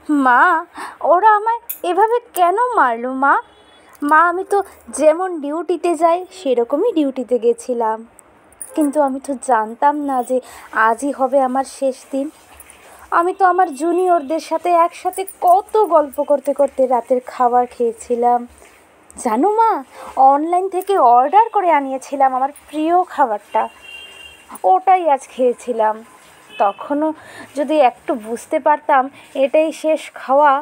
মা, ওরা আমায় এভাবে কেন মারলো মা? মা, আমি তো যেমন ডিউটিতে যাই সেরকমই ডিউটিতে গেছিলাম, কিন্তু আমি তো জানতাম না যে আজই হবে আমার শেষ দিন। আমি তো আমার জুনিয়রদের সাথে একসাথে কত গল্প করতে করতে রাতের খাবার খেয়েছিলাম। জানো মা, অনলাইন থেকে অর্ডার করে আনিয়েছিলাম আমার প্রিয় খাবারটা, ওটাই আজ খেয়েছিলাম। তখনও যদি একটু বুঝতে পারতাম এটাই শেষ খাওয়া।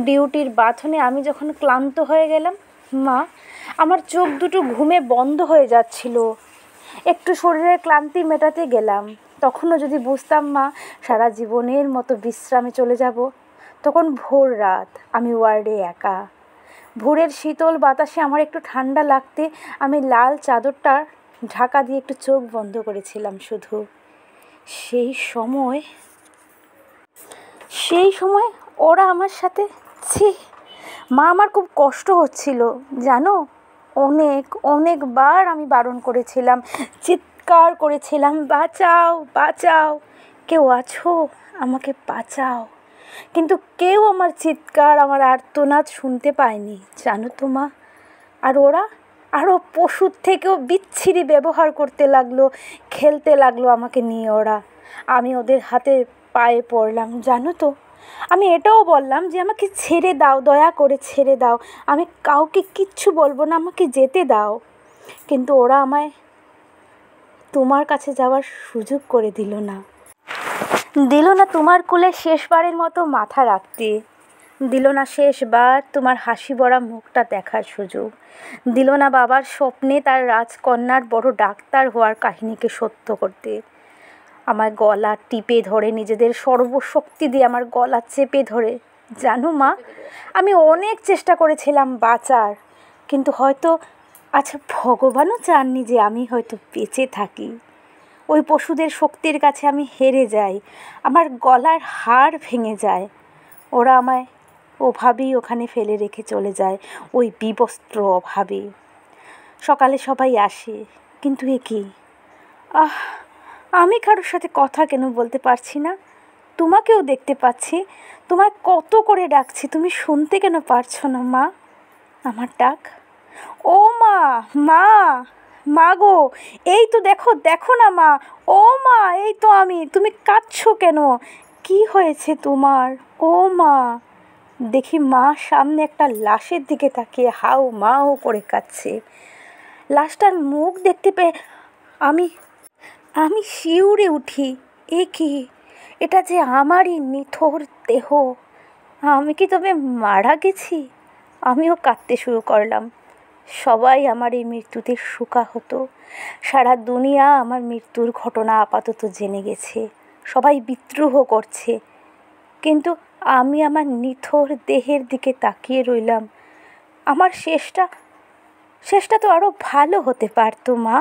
ডিউটির বাঁধনে আমি যখন ক্লান্ত হয়ে গেলাম মা, আমার চোখ দুটো ঘুমে বন্ধ হয়ে যাচ্ছিল। একটু শরীরের ক্লান্তি মেটাতে গেলাম, তখনও যদি বুঝতাম মা সারা জীবনের মতো বিশ্রামে চলে যাব। তখন ভোর রাত, আমি ওয়ার্ডে একা। ভোরের শীতল বাতাসে আমার একটু ঠান্ডা লাগতে আমি লাল চাদরটা ঢাকা দিয়ে একটু চোখ বন্ধ করেছিলাম শুধু। সেই সময় ওরা আমার সাথে, ছি মা, আমার খুব কষ্ট হচ্ছিল জানো। অনেকবার আমি বারণ করেছিলাম, চিৎকার করেছিলাম, বাঁচাও বাঁচাও, কেউ আছো, আমাকে বাঁচাও। কিন্তু কেউ আমার চিৎকার, আমার আর্তনাদ শুনতে পায়নি জানো তো মা। আর ওরা আরও পশুর থেকেও বিচ্ছিরি ব্যবহার করতে লাগলো, খেলতে লাগলো আমাকে নিয়ে ওরা। আমি ওদের হাতে পায়ে পড়লাম জানো তো। আমি এটাও বললাম যে আমাকে ছেড়ে দাও, দয়া করে ছেড়ে দাও, আমি কাউকে কিচ্ছু বলবো না, আমাকে যেতে দাও। কিন্তু ওরা আমায় তোমার কাছে যাওয়ার সুযোগ করে দিল না তোমার কোলে শেষবারের মতো মাথা রাখতে, দিল না শেষবার তোমার হাসি ভরা মুখটা দেখার সুযোগ, দিল না বাবার স্বপ্নে তার রাজকন্যার বড় ডাক্তার হওয়ার কাহিনীকে সত্য করতে। আমার গলা টিপে ধরে, নিজেদের সর্বশক্তি দিয়ে আমার গলা চেপে ধরে, জানো মা, আমি অনেক চেষ্টা করেছিলাম বাঁচার, কিন্তু হয়তো আচ্ছা ভগবানও চাননি যে আমি হয়তো বেঁচে থাকি। ওই পশুদের শক্তির কাছে আমি হেরে যাই, আমার গলার হাড় ভেঙে যায়। ওরা আমায় ওভাবেই ওখানে ফেলে রেখে চলে যায়, ওই বিবস্ত্র অভাবে। সকালে সবাই আসে, কিন্তু এ কি, আমি কারোর সাথে কথা কেন বলতে পারছি না? তোমাকেও দেখতে পাচ্ছি, তোমায় কত করে ডাকছি, তুমি শুনতে কেন পারছো না মা আমার ডাক? ও মা, মা, মা গো, এই তো দেখো দেখো না মা, ও মা, এই তো আমি, তুমি কাঁদছো কেন, কি হয়েছে তোমার? ও মা। দেখি মা সামনে একটা লাশের দিকে তাকিয়ে হাউ মাউ করে কাঁদছে। লাশটার মুখ দেখতে পেয়ে আমি শিউরে উঠি। এ কি, এটা যে আমারই নিথর দেহ, আমি কি তবে মারা গেছি? আমিও কাঁদতে শুরু করলাম। সবাই আমার এই মৃত্যুতে শোকাহত। সারা দুনিয়া আমার মৃত্যুর ঘটনা আপাতত জেনে গেছে, সবাই বিদ্রোহ করছে, কিন্তু আমি আমার নিথর দেহের দিকে তাকিয়ে রইলাম। আমার শেষটা তো আরও ভালো হতে পারতো মা।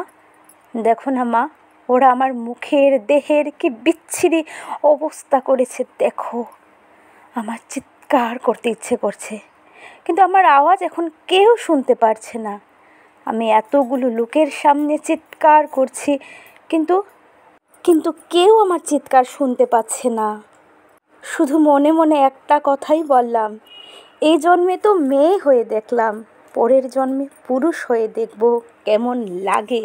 দেখো না মা, ওরা আমার মুখের দেহের কি বিচ্ছিরি অবস্থা করেছে দেখো। আমার চিৎকার করতে ইচ্ছে করছে, কিন্তু আমার আওয়াজ এখন কেউ শুনতে পারছে না। আমি এতগুলো লোকের সামনে চিৎকার করছি, কিন্তু কেউ আমার চিৎকার শুনতে পাচ্ছে না। শুধু মনে মনে একটা কথাই বললাম, এই জন্মে তো মেয়ে হয়ে দেখলাম, পরের জন্মে পুরুষ হয়ে দেখব কেমন লাগে।